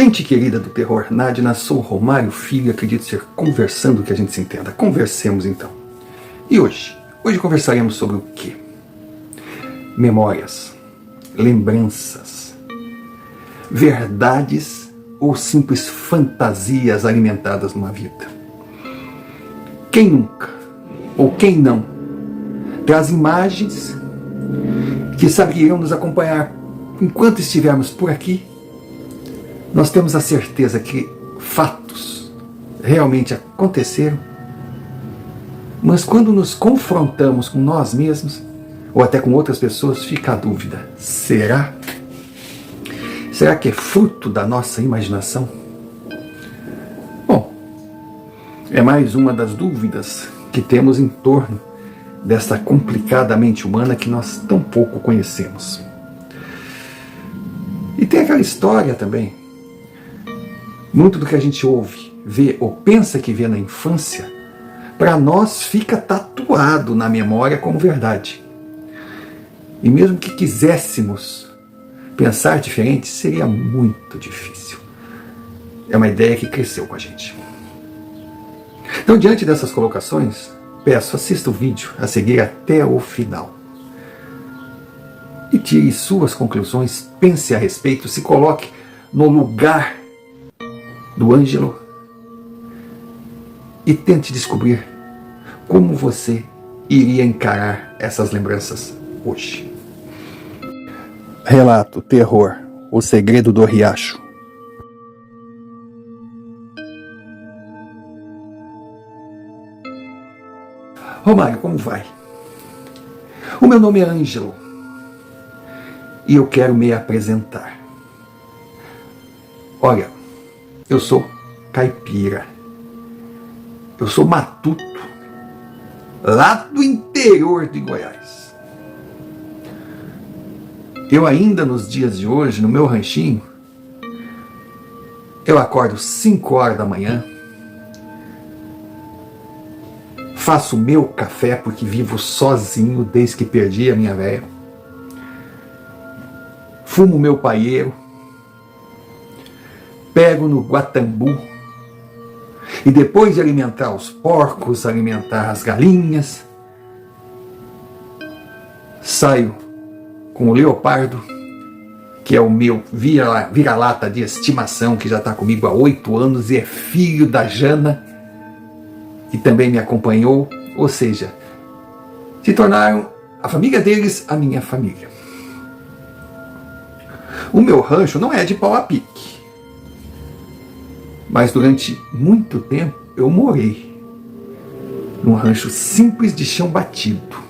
Gente querida do terror, Nádia, sou Romário Filho e acredito ser conversando que a gente se entenda. Conversemos então. E hoje conversaremos sobre o quê? Memórias, lembranças, verdades ou simples fantasias alimentadas numa vida. Quem nunca, ou quem não, traz imagens que sabe que irão nos acompanhar enquanto estivermos por aqui. Nós temos a certeza que fatos realmente aconteceram, mas quando nos confrontamos com nós mesmos, ou até com outras pessoas, fica a dúvida: será? Será que é fruto da nossa imaginação? Bom, é mais uma das dúvidas que temos em torno desta complicada mente humana que nós tão pouco conhecemos. E tem aquela história também. Muito do que a gente ouve, vê ou pensa que vê na infância, para nós fica tatuado na memória como verdade. E mesmo que quiséssemos pensar diferente, seria muito difícil. É uma ideia que cresceu com a gente. Então, diante dessas colocações, peço, assista o vídeo a seguir até o final. E tire suas conclusões, pense a respeito, se coloque no lugar do Ângelo e tente descobrir como você iria encarar essas lembranças hoje. Relato Terror, o segredo do riacho. Romário, como vai? O meu nome é Ângelo e eu quero me apresentar. Olha, eu sou caipira, eu sou matuto, lá do interior de Goiás. Eu ainda nos dias de hoje, no meu ranchinho, eu acordo 5 horas da manhã, faço o meu café porque vivo sozinho desde que perdi a minha véia, fumo o meu paieiro, pego no guatambu e depois de alimentar os porcos, alimentar as galinhas, saio com o Leopardo, que é o meu vira-lata de estimação, que já está comigo há 8 anos e é filho da Jana, que também me acompanhou, ou seja, se tornaram a família deles a minha família. O meu rancho não é de pau a pique, mas durante muito tempo eu morei num rancho simples de chão batido.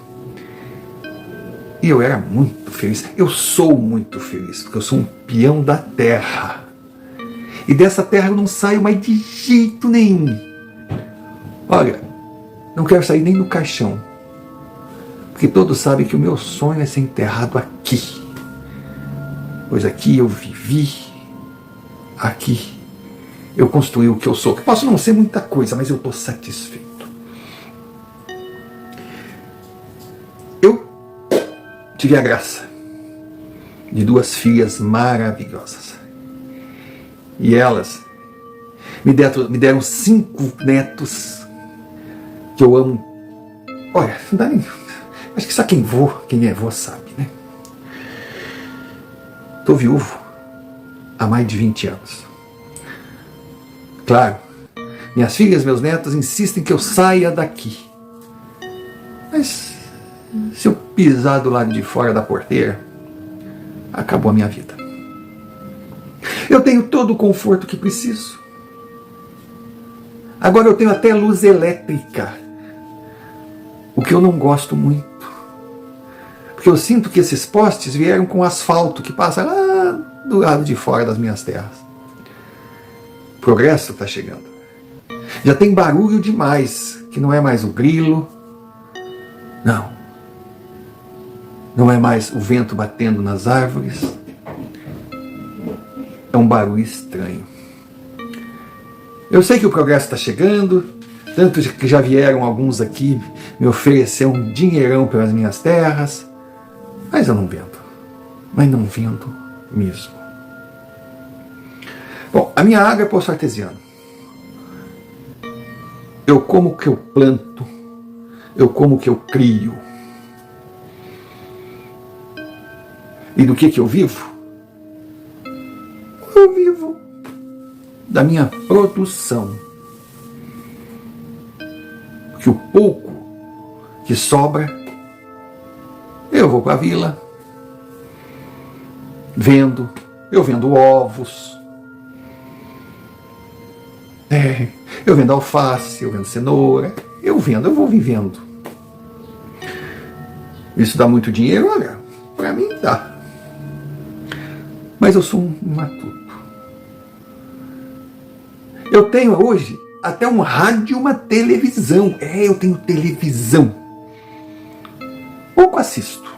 E eu era muito feliz. Eu sou muito feliz, porque eu sou um peão da terra. E dessa terra eu não saio mais de jeito nenhum. Olha, não quero sair nem do caixão, porque todos sabem que o meu sonho é ser enterrado aqui. Pois aqui eu vivi, aqui eu construí o que eu sou. Que posso não ser muita coisa, mas eu estou satisfeito. Eu tive a graça de 2 filhas maravilhosas. E elas me deram 5 netos que eu amo. Olha, não dá nem... Acho que só quem é vô sabe, né? Estou viúvo há mais de 20 anos. Claro, minhas filhas e meus netos insistem que eu saia daqui. Mas se eu pisar do lado de fora da porteira, acabou a minha vida. Eu tenho todo o conforto que preciso. Agora eu tenho até luz elétrica, o que eu não gosto muito. Porque eu sinto que esses postes vieram com asfalto que passa lá do lado de fora das minhas terras. O progresso está chegando. Já tem barulho demais, que não é mais o grilo. Não é mais o vento batendo nas árvores. É um barulho estranho. Eu sei que o progresso está chegando, tanto que já vieram alguns aqui me oferecer um dinheirão pelas minhas terras, mas eu não vendo. Mas não vendo mesmo. Bom, a minha água é poço artesiano. Eu como o que eu planto, eu como o que eu crio. E do que eu vivo? Eu vivo da minha produção. Porque o pouco que sobra, eu vou para a vila, vendo, eu vendo ovos, eu vendo alface, eu vendo cenoura, eu vou vivendo. Isso dá muito dinheiro? Olha, para mim dá. Mas eu sou um matuto. Eu tenho hoje até um rádio e uma televisão. Eu tenho televisão. Pouco assisto.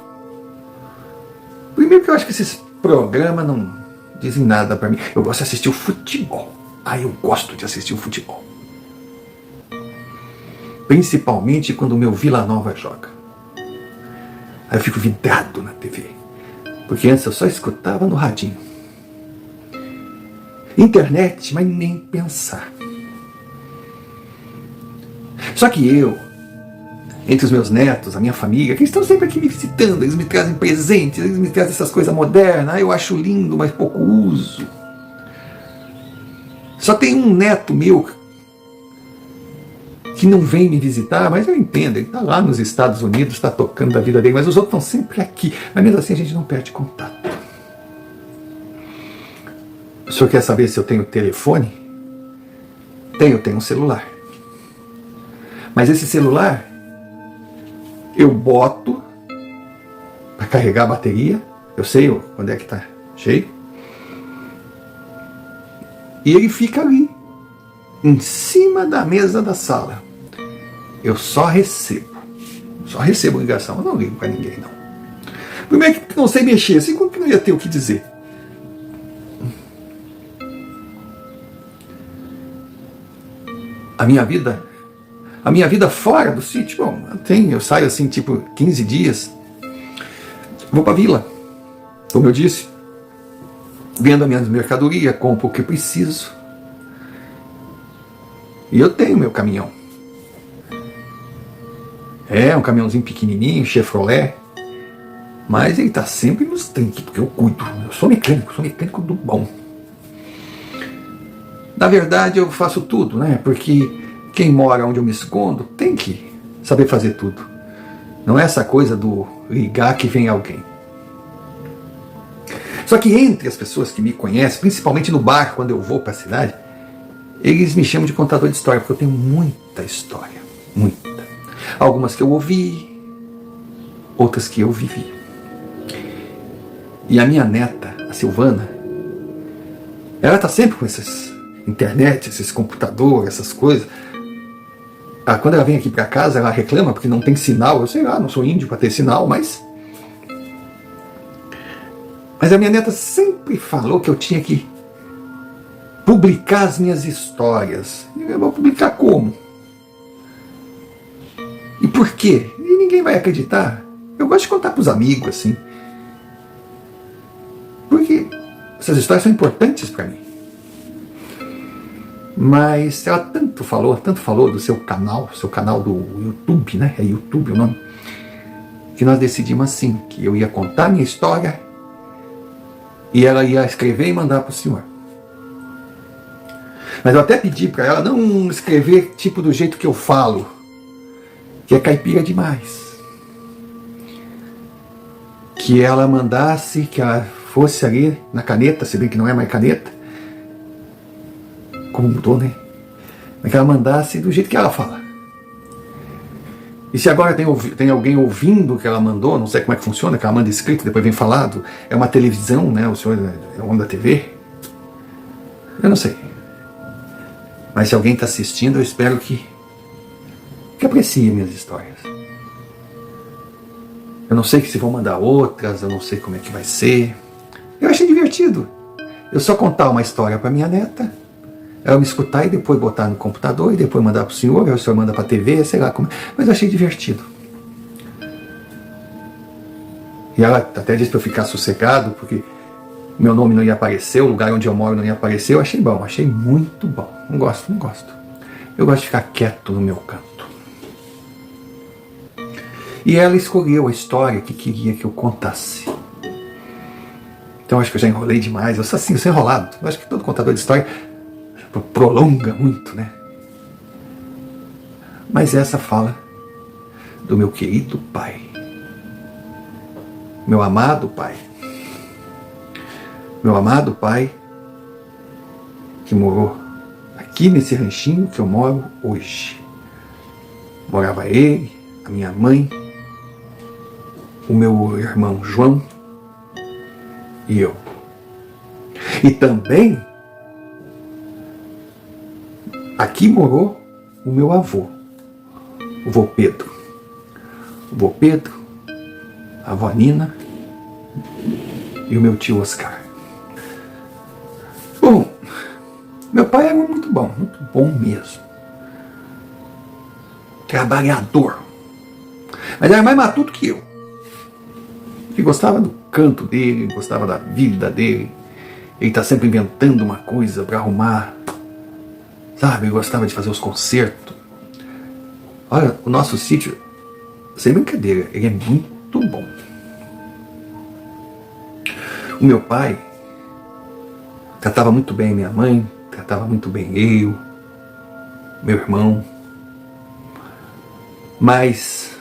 Primeiro que eu acho que esses programas não dizem nada para mim. Eu gosto de assistir o futebol. Eu gosto de assistir o futebol. Principalmente quando o meu Vila Nova joga. Aí eu fico vidrado na TV. Porque antes eu só escutava no radinho. Internet, mas nem pensar. Só que eu, entre os meus netos, a minha família, que estão sempre aqui me visitando, eles me trazem presentes, eles me trazem essas coisas modernas, eu acho lindo, mas pouco uso. Só tem um neto meu que não vem me visitar, mas eu entendo, ele está lá nos Estados Unidos, está tocando a vida dele, mas os outros estão sempre aqui. Mas mesmo assim a gente não perde contato. O senhor quer saber se eu tenho telefone? Eu tenho um celular. Mas esse celular, eu boto para carregar a bateria, eu sei quando é que está cheio, e ele fica ali, em cima da mesa da sala. Eu só recebo ligação, eu não ligo para ninguém não. Primeiro que não sei mexer, segundo que não ia ter o que dizer. A minha vida fora do sítio, bom, eu saio assim, tipo, 15 dias, vou para a vila, como eu disse, vendo a minha mercadoria, compro o que preciso, e eu tenho meu caminhão. Um caminhãozinho pequenininho, Chevrolet, mas ele está sempre nos trinques, porque eu cuido, eu sou mecânico do bom. Na verdade eu faço tudo, né? Porque quem mora onde eu me escondo tem que saber fazer tudo. Não é essa coisa do ligar que vem alguém. Só que entre as pessoas que me conhecem, principalmente no bar, quando eu vou para a cidade, eles me chamam de contador de história, porque eu tenho muita história. Muita. Algumas que eu ouvi, outras que eu vivi. E a minha neta, a Silvana, ela está sempre com essas internet, esses computadores, essas coisas. Quando ela vem aqui para casa, ela reclama porque não tem sinal. Eu sei lá, não sou índio para ter sinal, mas a minha neta sempre falou que eu tinha que publicar as minhas histórias. Eu vou publicar como? E por quê? E ninguém vai acreditar. Eu gosto de contar para os amigos, assim. Porque essas histórias são importantes para mim. Mas ela tanto falou do seu canal do YouTube, né? É YouTube o nome. Que nós decidimos assim, que eu ia contar a minha história e ela ia escrever e mandar para o senhor. Mas eu até pedi para ela não escrever tipo do jeito que eu falo, que é caipira demais. Que ela mandasse, que ela fosse ali na caneta, se bem que não é mais caneta, como mudou, né? Mas que ela mandasse do jeito que ela fala. E se agora tem alguém ouvindo o que ela mandou, não sei como é que funciona, que ela manda escrito, depois vem falado, é uma televisão, né? O senhor é o homem da TV? Eu não sei. Mas se alguém está assistindo, eu espero que aprecie minhas histórias. Eu não sei se vão mandar outras, eu não sei como é que vai ser. Eu achei divertido. Eu só contar uma história para minha neta, ela me escutar e depois botar no computador e depois mandar para o senhor, aí o senhor manda para a TV, sei lá como. Mas eu achei divertido. E ela até disse para eu ficar sossegado, porque meu nome não ia aparecer, o lugar onde eu moro não ia aparecer. Eu achei bom, achei muito bom. Não gosto. Eu gosto de ficar quieto no meu canto. E ela escolheu a história que queria que eu contasse. Então acho que eu já enrolei demais. Eu sou assim, eu sou enrolado. Eu acho que todo contador de história prolonga muito, né? Mas essa fala do meu querido pai. Meu amado pai. Meu amado pai que morou aqui nesse ranchinho que eu moro hoje. Morava ele, a minha mãe, o meu irmão João e eu. E também aqui morou o meu avô, o vô Pedro. O vô Pedro, a avó Nina e o meu tio Oscar. Bom, meu pai era muito bom mesmo. Trabalhador. Mas era mais matuto que eu. Ele gostava do canto dele, gostava da vida dele. Ele está sempre inventando uma coisa para arrumar. Sabe, ele gostava de fazer os concertos. Olha, o nosso sítio, sem brincadeira, ele é muito bom. O meu pai tratava muito bem minha mãe, tratava muito bem eu, meu irmão. Mas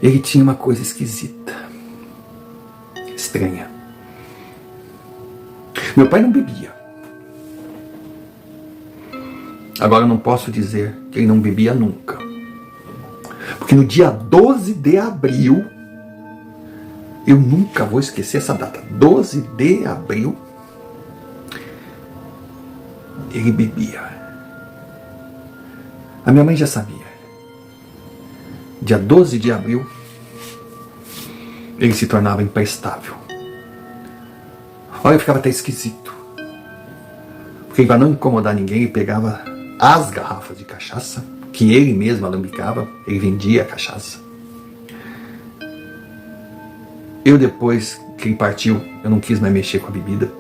ele tinha uma coisa esquisita, estranha. Meu pai não bebia. Agora eu não posso dizer que ele não bebia nunca. Porque no dia 12 de abril, eu nunca vou esquecer essa data, 12 de abril, ele bebia. A minha mãe já sabia. Dia 12 de abril, ele se tornava imprestável. Olha, eu ficava até esquisito. Porque para não incomodar ninguém, ele pegava as garrafas de cachaça, que ele mesmo alambicava, ele vendia a cachaça. Eu, depois que ele partiu, eu não quis mais mexer com a bebida.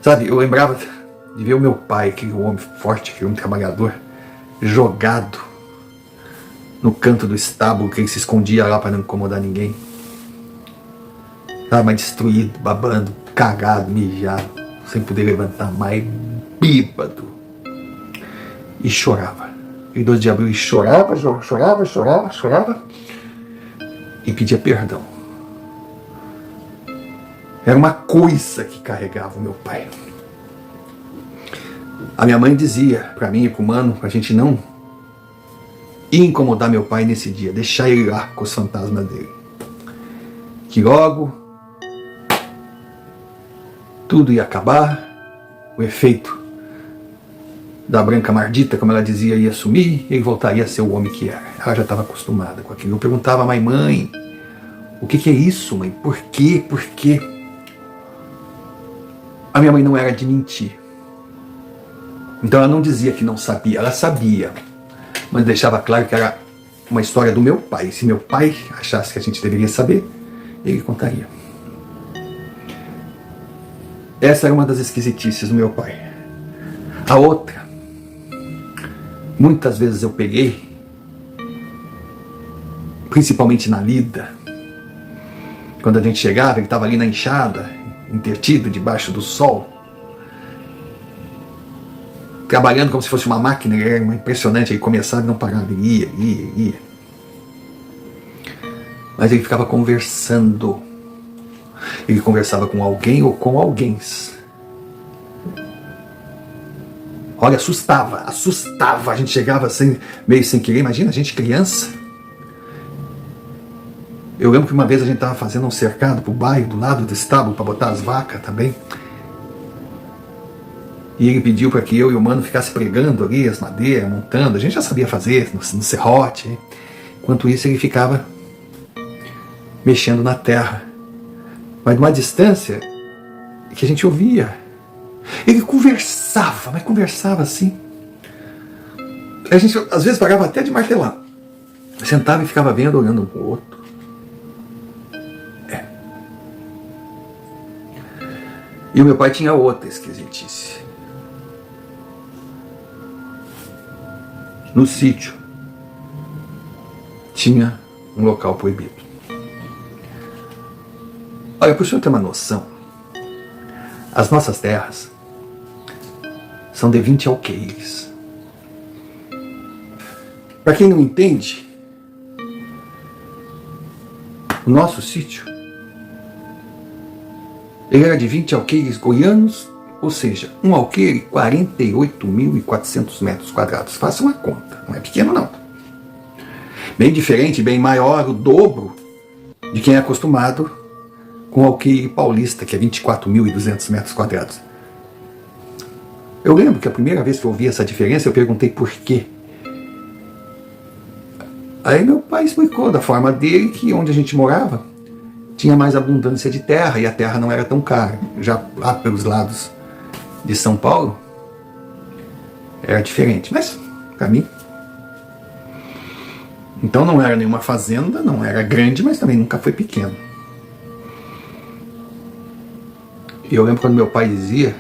Sabe, eu lembrava de ver o meu pai, aquele homem forte, aquele homem trabalhador, jogado no canto do estábulo, que ele se escondia lá para não incomodar ninguém. Estava mais destruído, babando, cagado, mijado, sem poder levantar mais, bêbado. E chorava. E 12 de abril ele chorava, e pedia perdão. Era uma coisa que carregava o meu pai. A minha mãe dizia para mim e para o mano, para a gente não incomodar meu pai nesse dia, deixar ele lá com os fantasmas dele. Que logo tudo ia acabar, o efeito da branca mardita, como ela dizia, ia sumir, e ele voltaria a ser o homem que era. Ela já estava acostumada com aquilo. Eu perguntava, mãe, o que é isso, mãe? Por quê? Por quê? A minha mãe não era de mentir. Então ela não dizia que não sabia, ela sabia. Mas deixava claro que era uma história do meu pai. Se meu pai achasse que a gente deveria saber, ele contaria. Essa era uma das esquisitices do meu pai. A outra, muitas vezes eu peguei, principalmente na lida, quando a gente chegava, ele estava ali na enxada, entretido debaixo do sol, trabalhando como se fosse uma máquina. Ele era impressionante, ele começava e não parava, ele ia. Mas ele ficava conversando. Ele conversava com alguém ou com alguém. Olha, assustava. A gente chegava assim, meio sem querer. Imagina, a gente criança. Eu lembro que uma vez a gente estava fazendo um cercado pro bairro, do lado do estábulo, para botar as vacas também. E ele pediu para que eu e o mano ficasse pregando ali as madeiras, montando. A gente já sabia fazer no serrote. Enquanto isso, ele ficava mexendo na terra. Mas de uma distância que a gente ouvia. Ele conversava, mas conversava assim. A gente às vezes pagava até de martelar. Sentava e ficava vendo, olhando um pro outro. E o meu pai tinha outra esquisitice. No sítio tinha um local proibido. Olha, para o senhor ter uma noção, as nossas terras são de 20 alqueires. Para quem não entende, o nosso sítio ele era de 20 alqueires goianos, ou seja, um alqueire 48.400 metros quadrados. Faça uma conta, não é pequeno não. Bem diferente, bem maior, o dobro de quem é acostumado com o alqueire paulista, que é 24.200 metros quadrados. Eu lembro que a primeira vez que eu ouvi essa diferença, eu perguntei por quê. Aí meu pai explicou da forma dele que onde a gente morava tinha mais abundância de terra e a terra não era tão cara. Já lá pelos lados de São Paulo era diferente, mas para mim. Então não era nenhuma fazenda, não era grande, mas também nunca foi pequeno. E eu lembro quando meu pai dizia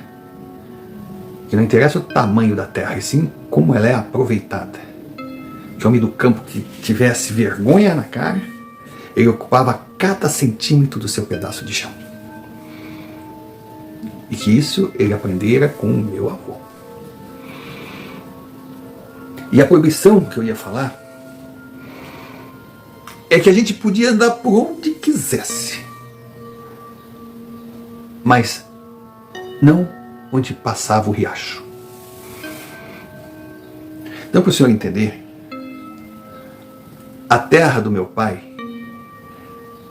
que não interessa o tamanho da terra, e sim como ela é aproveitada. Que o homem do campo que tivesse vergonha na cara, ele ocupava cada centímetro do seu pedaço de chão. E que isso ele aprendera com o meu avô. E a proibição que eu ia falar é que a gente podia andar por onde quisesse, mas não onde passava o riacho. Então, para o senhor entender, a terra do meu pai,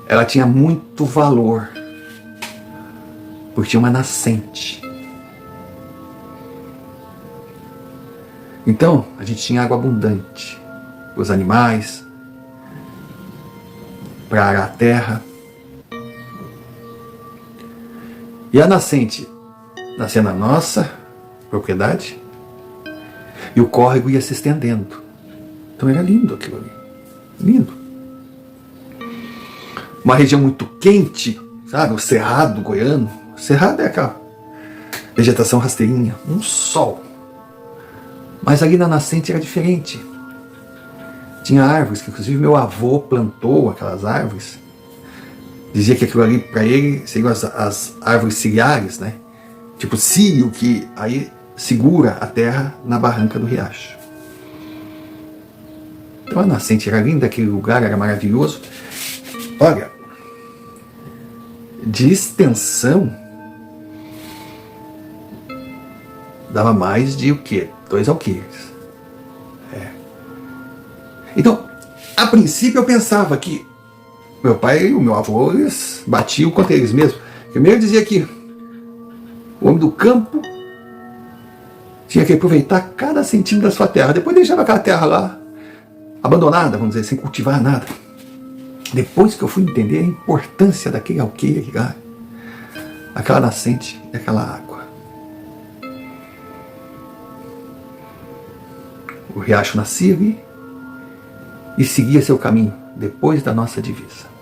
ela tinha muito valor, porque tinha uma nascente. Então, a gente tinha água abundante para os animais, para arar a terra. E a nascente nascia na nossa propriedade e o córrego ia se estendendo. Então era lindo aquilo ali. Lindo. Uma região muito quente, sabe? O cerrado goiano. O cerrado é aquela vegetação rasteirinha, um sol. Mas ali na nascente era diferente. Tinha árvores, que inclusive meu avô plantou aquelas árvores. Dizia que aquilo ali, para ele, seriam as árvores ciliares, né? Tipo cílio que aí segura a terra na barranca do riacho. Então a nascente era linda, aquele lugar era maravilhoso. Olha, de extensão, dava mais de o quê? 2 alqueires. Então, a princípio eu pensava que meu pai e o meu avô, eles batiam contra eles mesmos. Primeiro dizia que o homem do campo tinha que aproveitar cada centímetro da sua terra. Depois deixava aquela terra lá, abandonada, vamos dizer, sem cultivar nada. Depois que eu fui entender a importância daquele alqueire lá, aquela nascente e aquela água. O riacho nascia ali e seguia seu caminho depois da nossa divisa.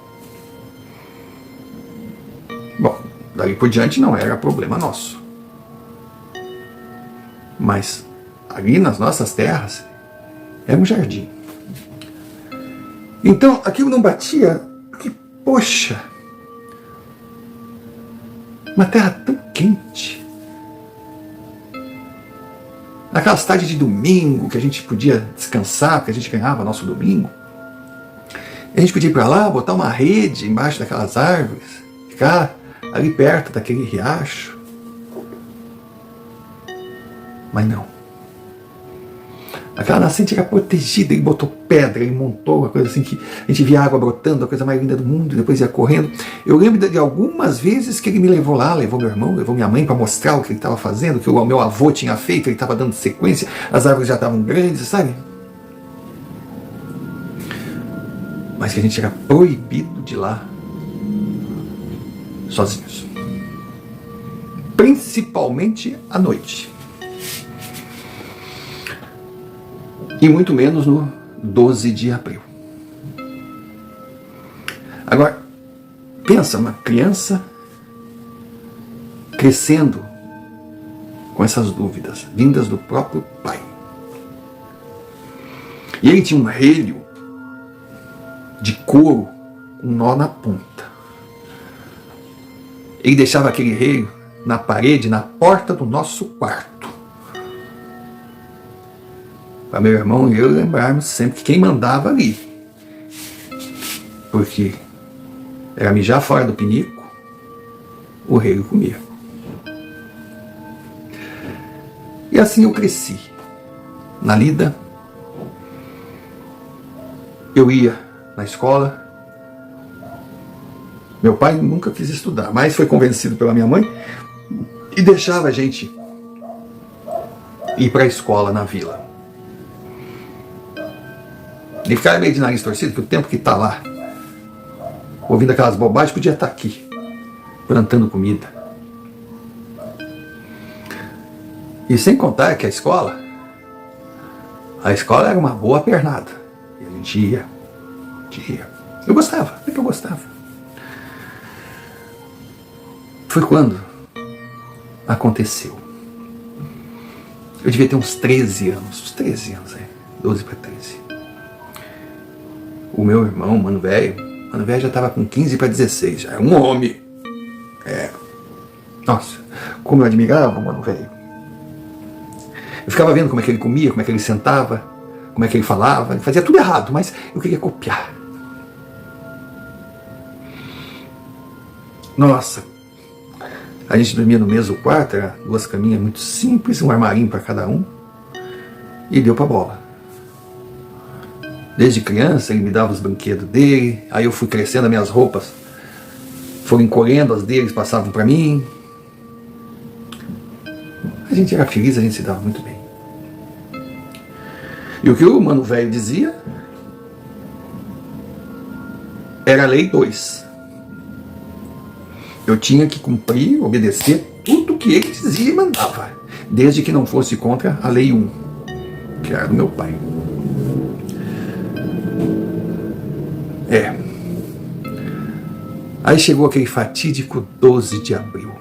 Bom, dali por diante não era problema nosso. Mas ali nas nossas terras era um jardim. Então aquilo não batia, porque, poxa, uma terra tão quente. Naquelas tardes de domingo, que a gente podia descansar, porque a gente ganhava nosso domingo, a gente podia ir para lá, botar uma rede embaixo daquelas árvores, ficar ali perto daquele riacho. Mas não. Aquela nascente era protegida, ele botou pedra, ele montou uma coisa assim que a gente via água brotando, a coisa mais linda do mundo, e depois ia correndo. Eu lembro de algumas vezes que ele me levou lá, levou meu irmão, levou minha mãe para mostrar o que ele estava fazendo, que o meu avô tinha feito, ele estava dando sequência, as árvores já estavam grandes, sabe? Mas que a gente era proibido de ir lá sozinhos. Principalmente à noite. E muito menos no 12 de abril. Agora, pensa uma criança crescendo com essas dúvidas, vindas do próprio pai. E ele tinha um relho de couro com um nó na ponta. Ele deixava aquele relho na parede, na porta do nosso quarto. Para meu irmão e eu lembrarmos sempre que quem mandava ali. Porque era mijar fora do pinico, o relho comia. E assim eu cresci. Na lida, eu ia na escola. Meu pai nunca quis estudar, mas foi convencido pela minha mãe e deixava a gente ir para a escola na vila. Ele ficava meio de nariz torcido, que o tempo que está lá, ouvindo aquelas bobagens, podia estar aqui, plantando comida. E sem contar que a escola era uma boa pernada. E a gente ia. Eu gostava, é que eu gostava. Foi quando aconteceu. Eu devia ter uns 13 anos, 12 para 13. O meu irmão, Mano Velho já estava com 15 para 16, já era um homem. Nossa, como eu admirava o Mano Velho. Eu ficava vendo como é que ele comia, como é que ele sentava, como é que ele falava. Ele fazia tudo errado, mas eu queria copiar. Nossa, a gente dormia no mesmo quarto, era 2 caminhas muito simples, um armarinho para cada um, e deu pra bola. Desde criança ele me dava os brinquedos dele, aí eu fui crescendo, as minhas roupas foram encolhendo, as deles passavam para mim. A gente era feliz, a gente se dava muito bem. E o que o Mano Velho dizia era a lei 2. Eu tinha que cumprir, obedecer tudo que ele dizia e mandava, desde que não fosse contra a lei 1, que era do meu pai. Aí chegou aquele fatídico 12 de abril.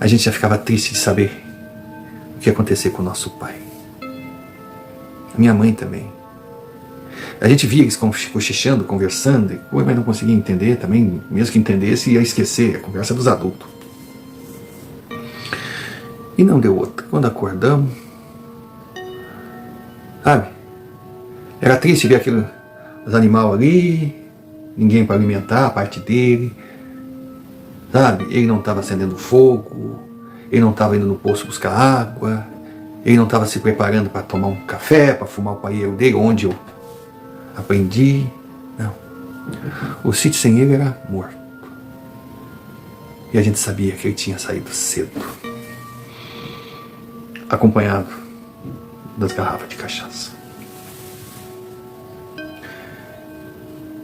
A gente já ficava triste de saber o que ia acontecer com o nosso pai. A minha mãe também. A gente via eles cochichando, conversando, mas não conseguia entender também, mesmo que entendesse, ia esquecer a conversa dos adultos. E não deu outra. Quando acordamos, sabe, era triste ver os animais ali, ninguém para alimentar, a parte dele, sabe, ele não estava acendendo fogo, ele não estava indo no poço buscar água, ele não estava se preparando para tomar um café, para fumar o paieiro dele, onde eu aprendi. Não. O sítio sem ele era morto. E a gente sabia que ele tinha saído cedo, acompanhado das garrafas de cachaça.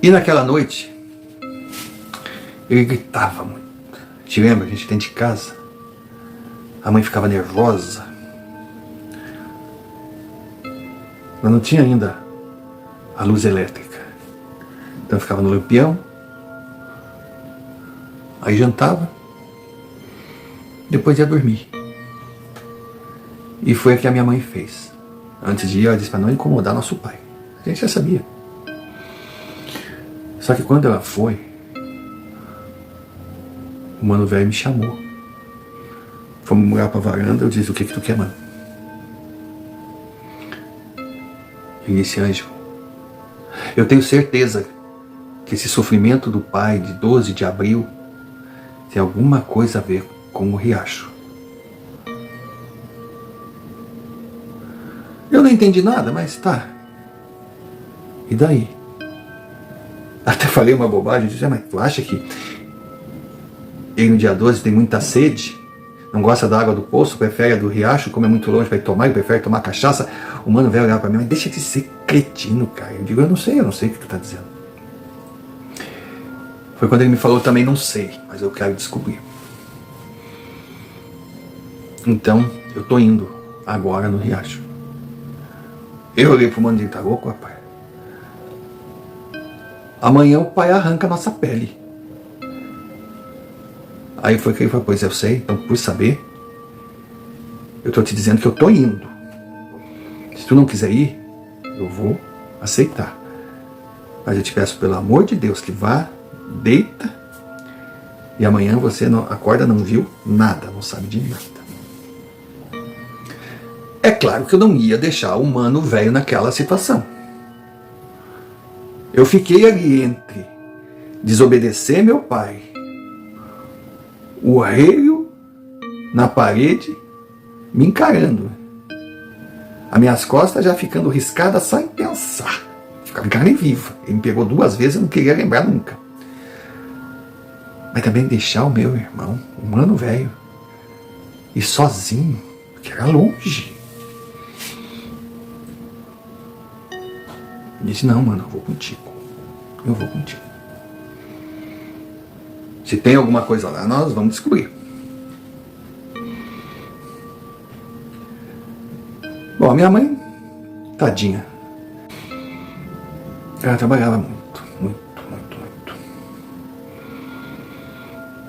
E naquela noite, ele gritava muito. Te lembra? A gente dentro de casa. A mãe ficava nervosa. Mas não tinha ainda a luz elétrica. Então eu ficava no lampião. Aí jantava. Depois ia dormir. E foi o que a minha mãe fez. Antes de ir, ela disse para não incomodar nosso pai. A gente já sabia. Só que quando ela foi, o Mano Velho me chamou. Fomos morar para a varanda, eu disse: o que tu quer, mano? Ele disse: Ângelo, eu tenho certeza que esse sofrimento do pai de 12 de abril tem alguma coisa a ver com o riacho. Eu não entendi nada, mas tá. E daí? Até falei uma bobagem, disse: mas tu acha que ele no dia 12 tem muita sede, não gosta da água do poço, prefere a do riacho, como é muito longe para ir tomar, ele prefere tomar cachaça? O Mano Velho olhava para mim: mas deixa de ser cretino, cara. Eu digo: eu não sei o que tu tá dizendo. Foi quando ele me falou também: não sei, mas eu quero descobrir. Então, eu tô indo agora no riacho. Eu olhei pro Mano e disse: tá louco, rapaz? Amanhã o pai arranca a nossa pele. Aí foi que ele falou, pois eu sei, então por saber, eu estou te dizendo que eu estou indo. Se tu não quiser ir, eu vou aceitar. Mas eu te peço pelo amor de Deus que vá, deita, e amanhã você não acorda, não viu nada, não sabe de nada. É claro que eu não ia deixar o mano velho naquela situação. Eu fiquei ali entre desobedecer meu pai, o relho na parede, me encarando. As minhas costas já ficando riscadas só em pensar. Ficava em carne viva. Ele me pegou 2 vezes, eu não queria lembrar nunca. Mas também deixar o meu irmão, o mano velho, ir sozinho, porque era longe. Eu disse, não, mano, eu vou contigo. Eu vou contigo. Se tem alguma coisa lá, nós vamos descobrir. Bom, a minha mãe, tadinha, ela trabalhava muito, muito, muito, muito.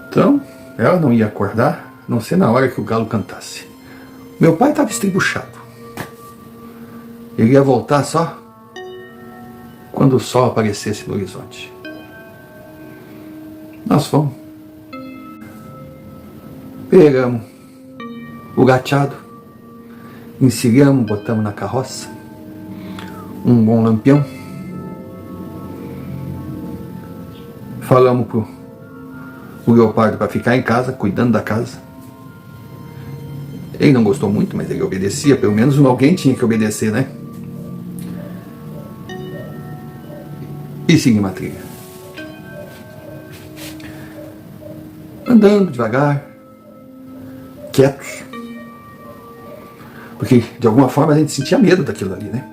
Então, ela não ia acordar, a não ser na hora que o galo cantasse. Meu pai estava estribuchado. Ele ia voltar só quando o sol aparecesse no horizonte. Nós fomos. Pegamos o gateado, encilhamos, botamos na carroça, um bom lampião. Falamos pro Leopardo para ficar em casa, cuidando da casa. Ele não gostou muito, mas ele obedecia, pelo menos alguém tinha que obedecer, né? E seguimos a trilha. Andando devagar, quietos. Porque, de alguma forma, a gente sentia medo daquilo ali, né?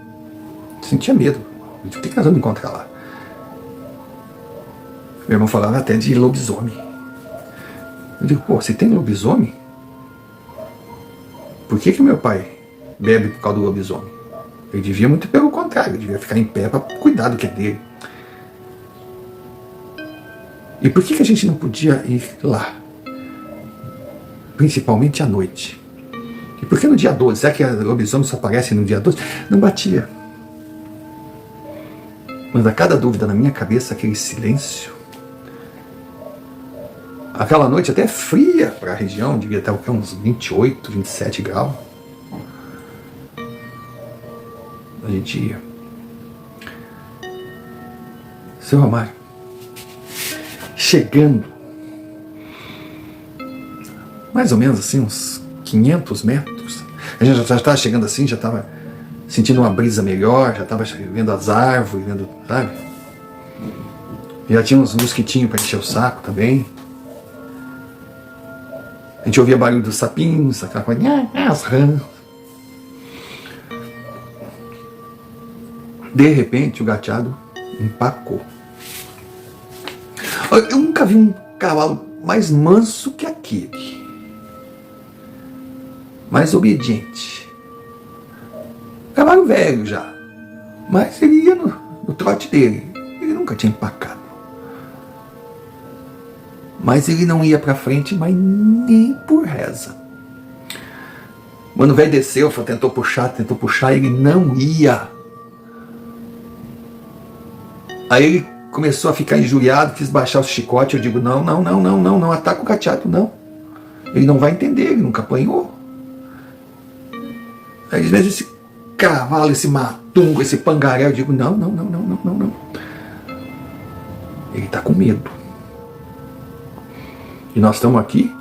Sentia medo. O que nós vamos encontrar lá? Meu irmão falava até de lobisomem. Eu digo, pô, se tem lobisomem, por que meu pai bebe por causa do lobisomem? Ele devia muito pelo contrário, ele devia ficar em pé para cuidar do que é dele. E por que a gente não podia ir lá? Principalmente à noite. E por que no dia 12? Será que a lobisomem só aparece no dia 12? Não batia. Mas a cada dúvida na minha cabeça, aquele silêncio. Aquela noite até fria para a região, devia estar uns 28, 27 graus. A gente ia. Seu Romário, chegando, mais ou menos assim, uns 500 metros, a gente já estava chegando assim, já estava sentindo uma brisa melhor, já estava vendo as árvores, vendo, sabe? Já tinha uns mosquitinhos para encher o saco também. A gente ouvia barulho dos sapinhos, aquela coisa, as rãs. De repente, o gateado empacou. Eu nunca vi um cavalo mais manso que aquele. Mais obediente. Cavalo velho já. Mas ele ia no trote dele. Ele nunca tinha empacado. Mas ele não ia pra frente, mas nem por reza. Mano, o velho desceu, tentou puxar, ele não ia. Aí ele começou a ficar injuriado, quis baixar o chicote. Eu digo, não, ataca o gateado, não. Ele não vai entender, ele nunca apanhou. Aí às vezes esse cavalo, esse matungo, esse pangaré, eu digo, não. Ele tá com medo. E nós estamos aqui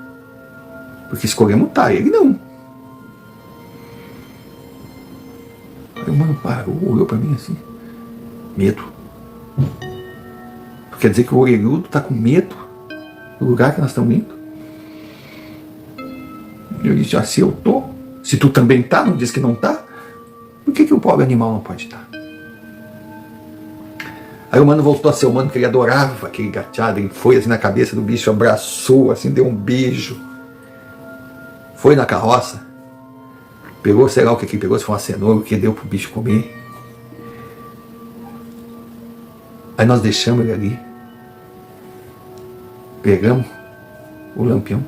porque escolhemos tá, ele não. Aí o mano parou, olhou pra mim assim, medo. Quer dizer que o orelhudo tá com medo do lugar que nós estamos indo? Eu disse, se eu tô, se tu também tá, não diz que não tá, por que o pobre animal não pode estar? Aí o mano voltou a ser o mano que ele adorava, aquele gateado, ele foi assim na cabeça do bicho, abraçou, assim, deu um beijo. Foi na carroça, pegou, sei lá o que ele pegou, se foi uma cenoura, o que deu pro bicho comer. Aí nós deixamos ele ali, pegamos o lampião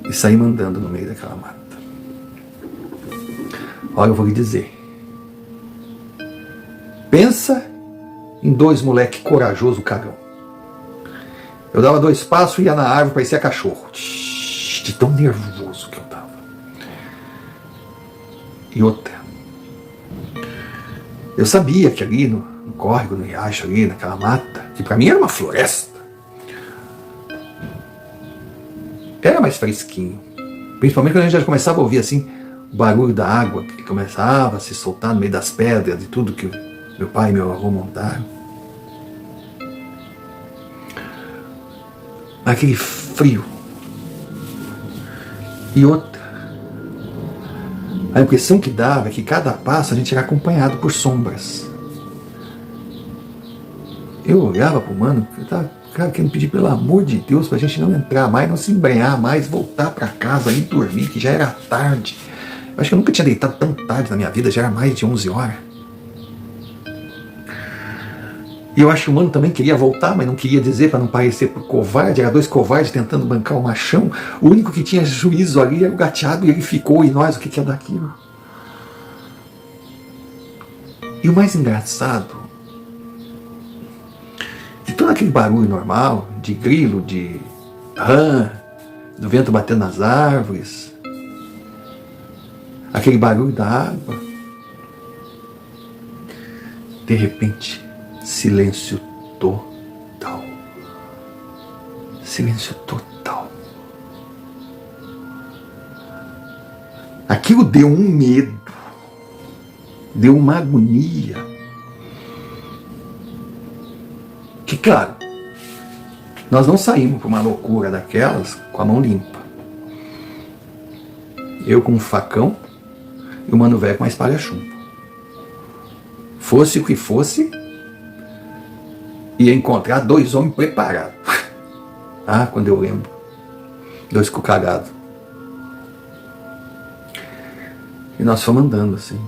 e saímos andando no meio daquela mata. Olha, eu vou lhe dizer. Pensa em dois moleque corajoso cagão. Eu dava 2 passos e ia na árvore, parecia cachorro. De tão nervoso que eu tava. E outra. Eu sabia que ali no córrego, no riacho, ali naquela mata, que pra mim era uma floresta, era mais fresquinho. Principalmente quando a gente já começava a ouvir assim o barulho da água que começava a se soltar no meio das pedras e tudo que meu pai e meu avô montaram. Aquele frio. E outra, a impressão que dava é que cada passo a gente era acompanhado por sombras. Eu olhava pro mano, eu tava querendo pedir pelo amor de Deus pra gente não entrar mais, não se embrenhar mais, voltar pra casa e dormir, que já era tarde. Eu acho que eu nunca tinha deitado tão tarde na minha vida, já era mais de 11 horas. E eu acho que o mano também queria voltar, mas não queria dizer para não parecer por covarde. Era 2 covardes tentando bancar o machão. O único que tinha juízo ali era o gateado e ele ficou. E nós, o que é daquilo? E o mais engraçado, de todo aquele barulho normal, de grilo, de rã, do vento batendo nas árvores, aquele barulho da água, de repente, silêncio total. Silêncio total. Aquilo deu um medo, deu uma agonia. Que, claro, nós não saímos para uma loucura daquelas com a mão limpa. Eu com um facão e o mano velho com a espalha-chumbo. Fosse o que fosse, ia encontrar 2 homens preparados. Ah, quando eu lembro. 2 cagados. E nós fomos andando assim.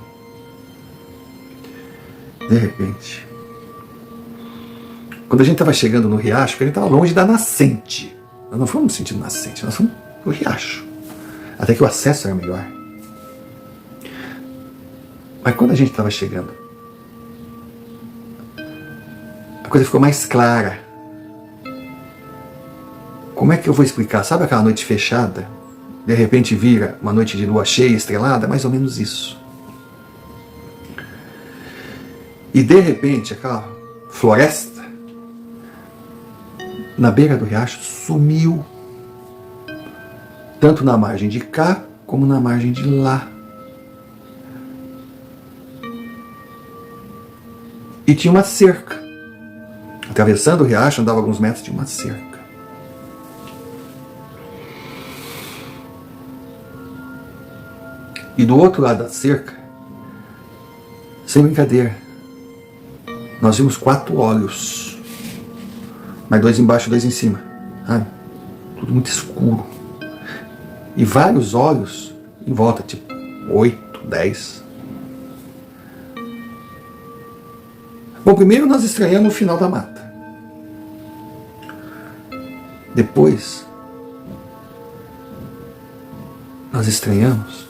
De repente, quando a gente estava chegando no riacho, porque a gente estava longe da nascente. Nós não fomos no sentido nascente, nós fomos no riacho. Até que o acesso era melhor. Mas quando a gente estava chegando, a coisa ficou mais clara. Como é que eu vou explicar? Sabe aquela noite fechada? De repente vira uma noite de lua cheia, estrelada? Mais ou menos isso. E de repente aquela floresta na beira do riacho sumiu. Tanto na margem de cá, como na margem de lá. E tinha uma cerca. Atravessando o riacho, andava alguns metros de uma cerca. E do outro lado da cerca, sem brincadeira, nós vimos 4 olhos. Mas 2 embaixo e 2 em cima. Sabe? Tudo muito escuro. E vários olhos em volta, tipo 8, 10. Bom, primeiro nós estranhamos o final da mata. Depois, nós estranhamos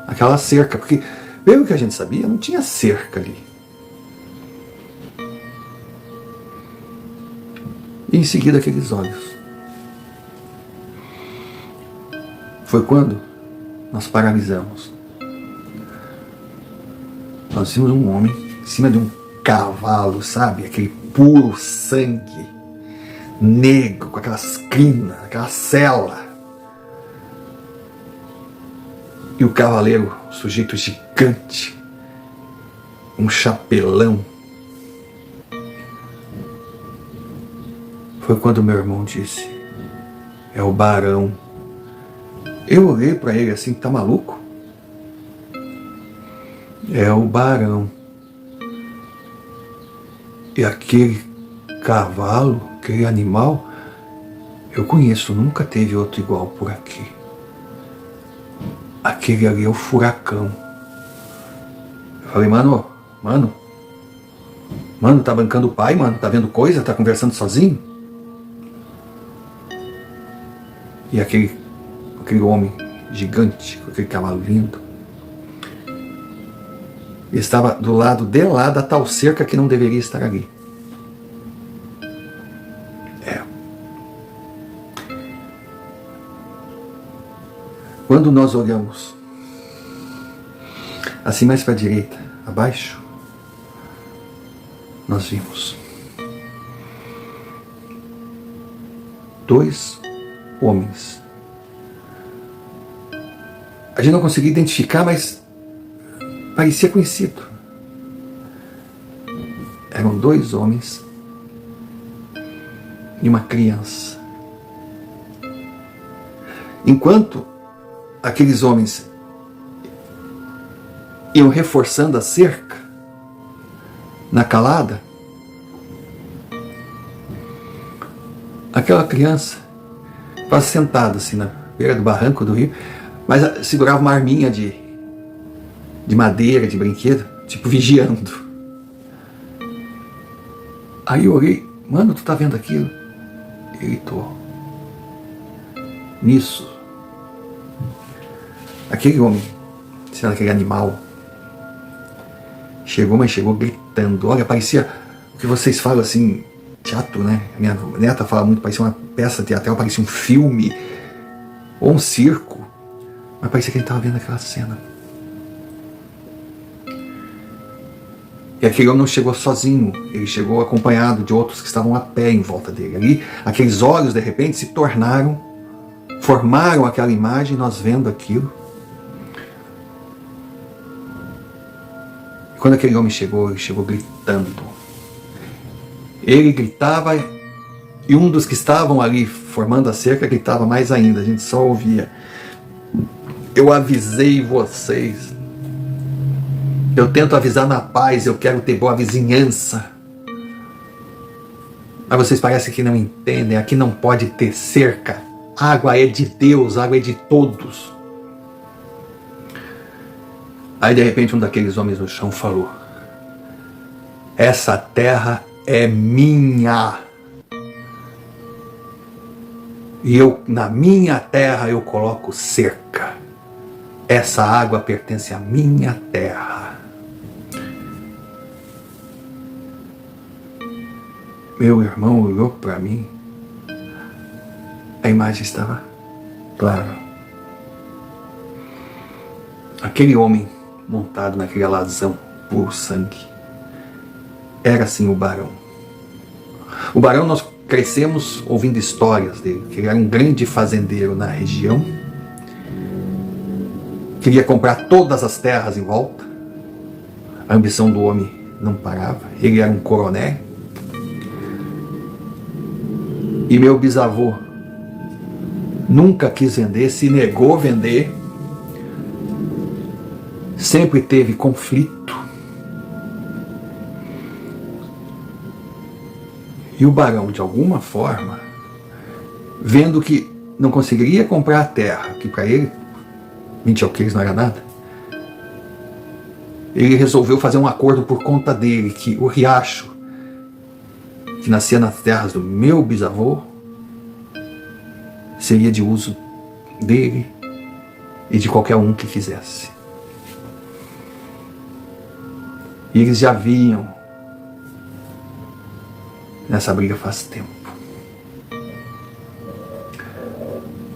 aquela cerca, porque, pelo que a gente sabia, não tinha cerca ali. E em seguida aqueles olhos. Foi quando nós paralisamos. Nós vimos um homem em cima de um cavalo, sabe? Aquele puro sangue, negro, com aquelas crinas, aquela sela. E o cavaleiro, um sujeito gigante, um chapelão. Foi quando meu irmão disse: é o barão. Eu olhei para ele assim: tá maluco? É o barão. E aquele cavalo, aquele animal, eu conheço, nunca teve outro igual por aqui. Aquele ali é o furacão. Eu falei: mano, tá bancando o pai, mano? Tá vendo coisa? Tá conversando sozinho? E aquele homem gigante, com aquele cavalo lindo, estava do lado de lá da tal cerca que não deveria estar ali. Quando nós olhamos assim mais para a direita, abaixo, nós vimos 2 homens. A gente não conseguia identificar, mas parecia conhecido. Eram 2 homens e uma criança. Enquanto aqueles homens iam reforçando a cerca na calada, aquela criança estava sentada assim na beira do barranco do rio, mas segurava uma arminha de madeira, de brinquedo, tipo vigiando. Aí eu olhei, mano, tu tá vendo aquilo? Ele tô. Nisso, aquele homem, sendo aquele animal, chegou, mas chegou gritando. Olha, parecia o que vocês falam assim, teatro, né? Minha neta fala muito, parecia uma peça teatral, parecia um filme ou um circo, mas parecia que ele estava vendo aquela cena. E aquele homem não chegou sozinho, ele chegou acompanhado de outros que estavam a pé em volta dele. Ali, aqueles olhos de repente se tornaram, formaram aquela imagem, nós vendo aquilo. E quando aquele homem chegou, ele chegou gritando. Ele gritava e um dos que estavam ali formando a cerca gritava mais ainda, a gente só ouvia. Eu avisei vocês. Eu tento avisar na paz, eu quero ter boa vizinhança. Mas vocês parecem que não entendem, aqui não pode ter cerca. Água é de Deus, água é de todos. Aí de repente um daqueles homens no chão falou: essa terra é minha. E eu, na minha terra, eu coloco cerca. Essa água pertence à minha terra. Meu irmão olhou para mim. A imagem estava clara. Aquele homem montado naquele alazão puro sangue era sim o Barão. O Barão, nós crescemos ouvindo histórias dele, que ele era um grande fazendeiro na região, queria comprar todas as terras em volta. A ambição do homem não parava. Ele era um coronel. E meu bisavô nunca quis vender, se negou a vender. Sempre teve conflito. E o Barão, de alguma forma, vendo que não conseguiria comprar a terra, que para ele 20 alqueires não era nada, ele resolveu fazer um acordo por conta dele, que o riacho que nascia nas terras do meu bisavô seria de uso dele e de qualquer um que quisesse. E eles já vinham nessa briga faz tempo.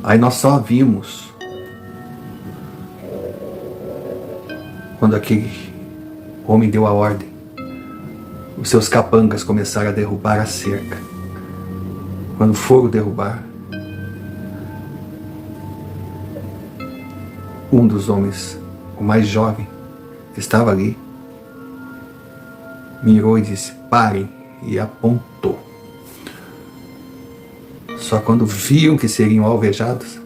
Aí nós só vimos quando aquele homem deu a ordem, os seus capangas começaram a derrubar a cerca. Quando foram derrubar, um dos homens, o mais jovem, que estava ali, mirou e disse: parem, e apontou. Só quando viram que seriam alvejados,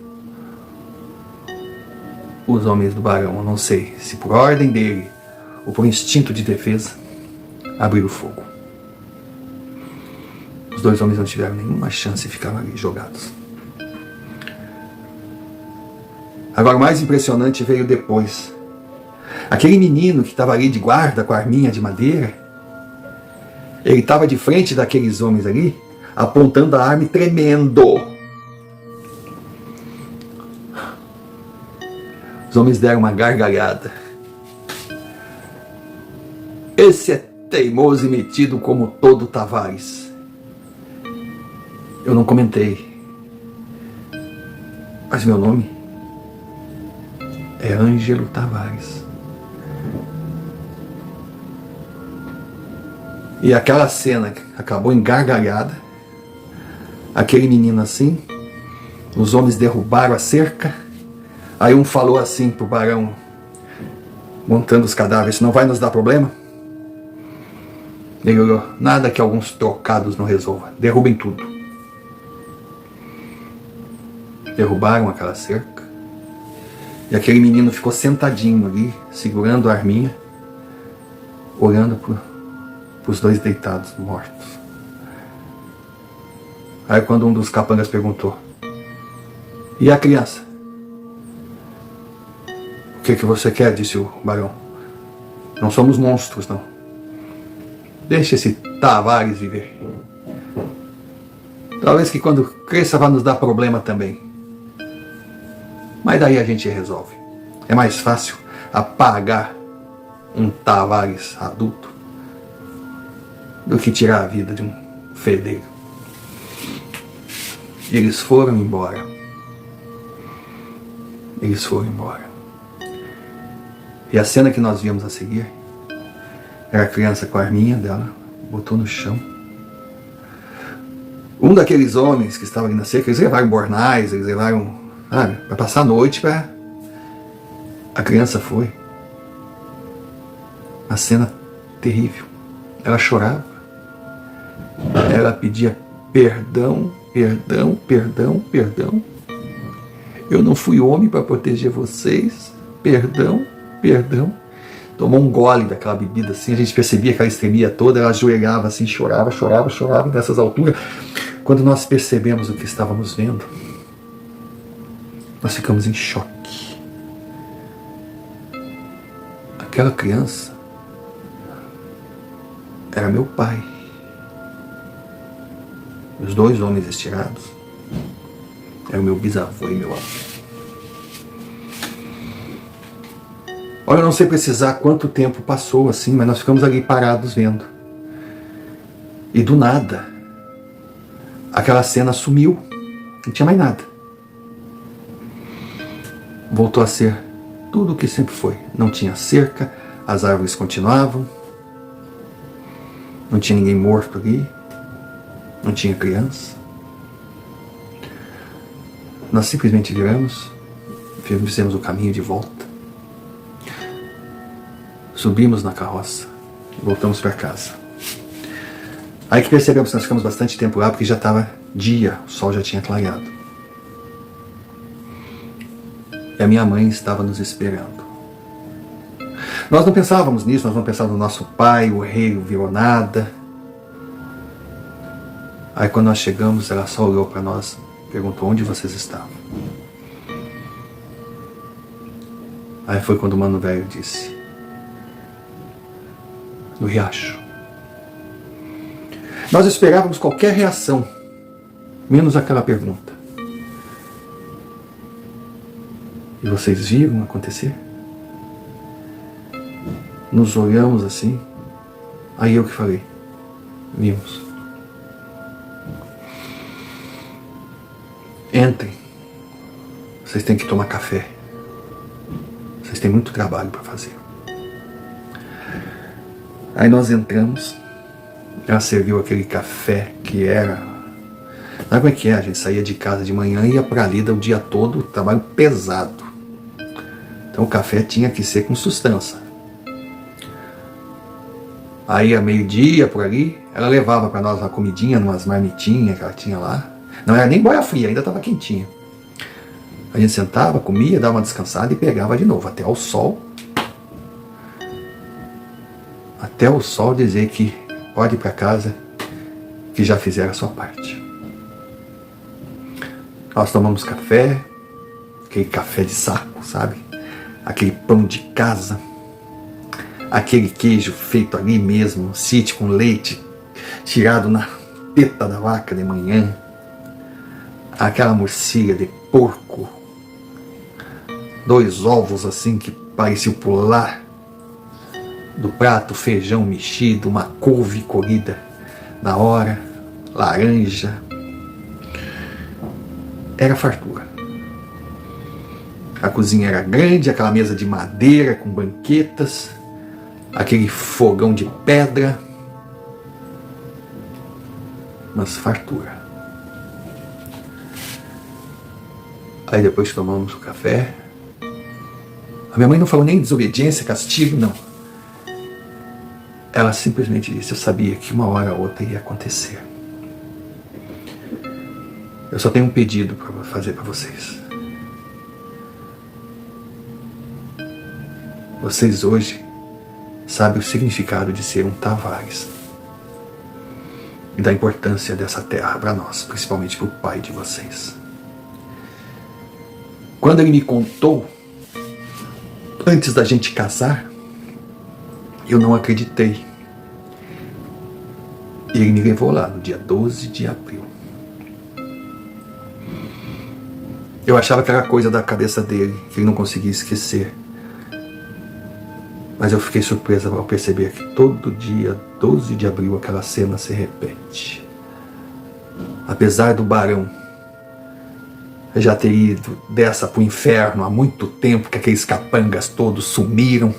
os homens do Barão, não sei se por ordem dele ou por instinto de defesa, abriram fogo. Os 2 homens não tiveram nenhuma chance e ficaram ali jogados. Agora o mais impressionante veio depois. Aquele menino que estava ali de guarda com a arminha de madeira, ele estava de frente daqueles homens ali, apontando a arma e tremendo. Os homens deram uma gargalhada. Esse é teimoso e metido como todo Tavares. Eu não comentei. Mas meu nome é Ângelo Tavares. E aquela cena acabou em gargalhada. Aquele menino assim, os homens derrubaram a cerca. Aí um falou assim pro barão, montando os cadáveres: não vai nos dar problema? Ele olhou: nada que alguns trocados não resolva, derrubem tudo. Derrubaram aquela cerca. E aquele menino ficou sentadinho ali, segurando a arminha, olhando para os dois deitados, mortos. Aí quando um dos capangas perguntou: e a criança? O que você quer? Disse o barão. Não somos monstros, não. Deixa esse Tavares viver. Talvez que quando cresça vá nos dar problema também. Mas daí a gente resolve. É mais fácil apagar um Tavares adulto do que tirar a vida de um fedeiro. E eles foram embora. Eles foram embora. E a cena que nós vimos a seguir era a criança com a arminha dela, botou no chão. Um daqueles homens que estavam ali na cerca, eles levaram bornais, eles levaram, sabe, para passar a noite, para... A criança foi. A cena terrível. Ela chorava. Ela pedia perdão, perdão, perdão, perdão. Eu não fui homem para proteger vocês. Perdão, perdão. Tomou um gole daquela bebida assim, a gente percebia que ela estremia toda, ela ajoelhava assim, chorava, chorava, chorava nessas alturas. Quando nós percebemos o que estávamos vendo, nós ficamos em choque. Aquela criança era meu pai. Os dois homens estirados eram meu bisavô e meu avô. Olha, eu não sei precisar quanto tempo passou assim, mas nós ficamos ali parados vendo. E do nada, aquela cena sumiu. Não tinha mais nada. Voltou a ser tudo o que sempre foi. Não tinha cerca, as árvores continuavam. Não tinha ninguém morto ali. Não tinha criança. Nós simplesmente viramos, fizemos o caminho de volta. Subimos na carroça e voltamos para casa. Aí que percebemos que nós ficamos bastante tempo lá, porque já estava dia, o sol já tinha clareado. E a minha mãe estava nos esperando. Nós não pensávamos nisso, nós não pensávamos no nosso pai, o rei, não virou nada. Aí quando nós chegamos, ela só olhou para nós, perguntou: onde vocês estavam? Aí foi quando o mano velho disse: no riacho. Nós esperávamos qualquer reação, menos aquela pergunta. E vocês viram acontecer? Nos olhamos assim. Aí eu que falei: vimos. Entrem. Vocês têm que tomar café. Vocês têm muito trabalho para fazer. Aí nós entramos. Ela serviu aquele café que era... Sabe como é que é? A gente saía de casa de manhã e ia para ali o dia todo, trabalho pesado. Então o café tinha que ser com sustância. Aí a meio-dia por ali, ela levava para nós uma comidinha, umas marmitinhas que ela tinha lá. Não era nem boia fria, ainda estava quentinha. A gente sentava, comia, dava uma descansada e pegava de novo, até o sol. Até o sol dizer que pode ir para casa, que já fizeram a sua parte. Nós tomamos café, aquele café de saco, sabe? Aquele pão de casa, aquele queijo feito ali mesmo, no sítio, com leite tirado na teta da vaca de manhã, aquela morcilha de porco, 2 ovos assim que pareciam pular do prato, feijão mexido, uma couve colhida na hora, laranja. Era fartura. A cozinha era grande, aquela mesa de madeira com banquetas, aquele fogão de pedra, mas fartura. Aí depois tomamos o café. A minha mãe não falou nem desobediência, castigo, não. Ela simplesmente disse: eu sabia que uma hora ou outra ia acontecer. Eu só tenho um pedido para fazer para vocês. Vocês hoje sabem o significado de ser um Tavares e da importância dessa terra para nós, principalmente para o pai de vocês. Quando ele me contou, antes da gente casar, eu não acreditei. E ele me levou lá no dia 12 de abril. Eu achava que era coisa da cabeça dele, que ele não conseguia esquecer. Mas eu fiquei surpresa ao perceber que todo dia 12 de abril aquela cena se repete. Apesar do barão já ter ido dessa para o inferno há muito tempo, que aqueles capangas todos sumiram,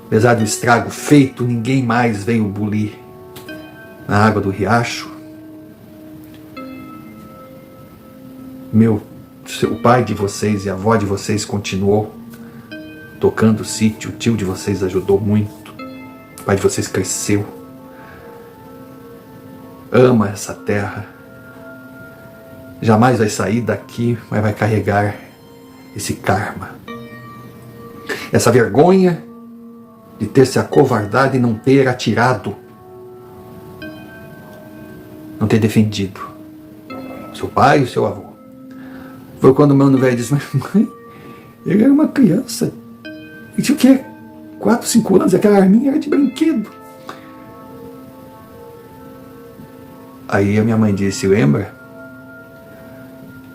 apesar do estrago feito, ninguém mais veio bulir na água do riacho. O pai de vocês e a avó de vocês continuou tocando o sítio, o tio de vocês ajudou muito, o pai de vocês cresceu, ama essa terra, jamais vai sair daqui, mas vai carregar esse karma, essa vergonha de ter se acovardado e não ter atirado, não ter defendido seu pai e o seu avô. Foi quando o mano velho disse: mas mãe, ele era uma criança, ele tinha o quê? 4, 5 anos, aquela arminha era de brinquedo. Aí a minha mãe disse: lembra?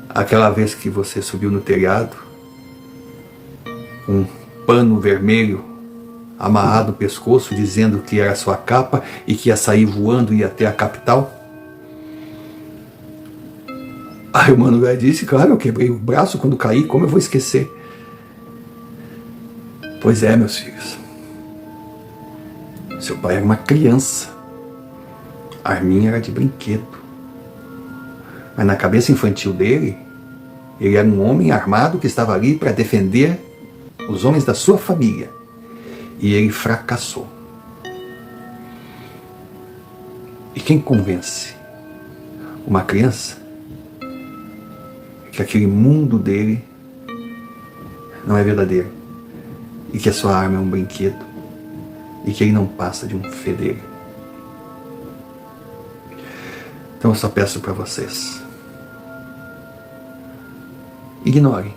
Aquela vez que você subiu no telhado, um pano vermelho amarrado no pescoço, dizendo que era sua capa e que ia sair voando e ia até a capital? Aí o mano velho disse: claro, eu quebrei o braço quando caí, como eu vou esquecer? Pois é, meus filhos. Seu pai era uma criança. A arminha era de brinquedo. Mas na cabeça infantil dele, ele era um homem armado que estava ali para defender os homens da sua família. E ele fracassou. E quem convence uma criança que aquele mundo dele não é verdadeiro e que a sua arma é um brinquedo e que ele não passa de um fedelho? Então eu só peço para vocês: ignorem.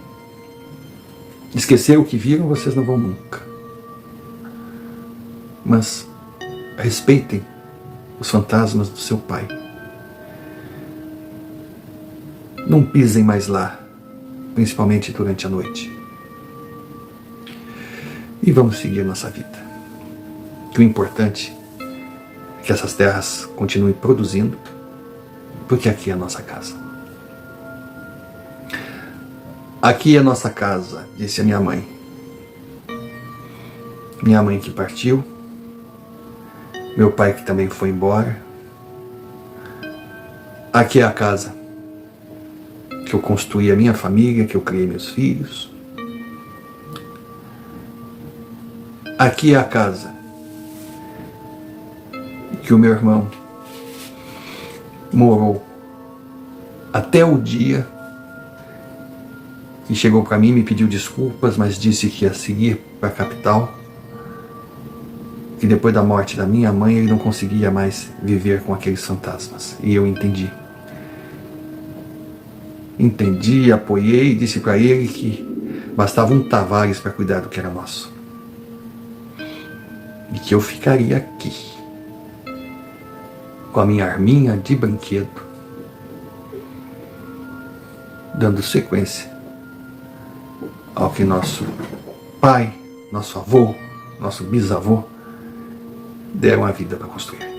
Esquecer o que viram vocês não vão nunca. Mas respeitem os fantasmas do seu pai. Não pisem mais lá, principalmente durante a noite. E vamos seguir nossa vida. Que o importante é que essas terras continuem produzindo, porque aqui é a nossa casa. Aqui é a nossa casa, disse a minha mãe. Minha mãe que partiu, meu pai que também foi embora. Aqui é a casa que eu construí a minha família, que eu criei meus filhos. Aqui é a casa que o meu irmão morou até o dia que chegou para mim, me pediu desculpas, mas disse que ia seguir para a capital, que depois da morte da minha mãe ele não conseguia mais viver com aqueles fantasmas. E eu entendi. Entendi, apoiei, disse para ele que bastava um Tavares para cuidar do que era nosso. E que eu ficaria aqui, com a minha arminha de brinquedo, dando sequência ao que nosso pai, nosso avô, nosso bisavô deram a vida para construir.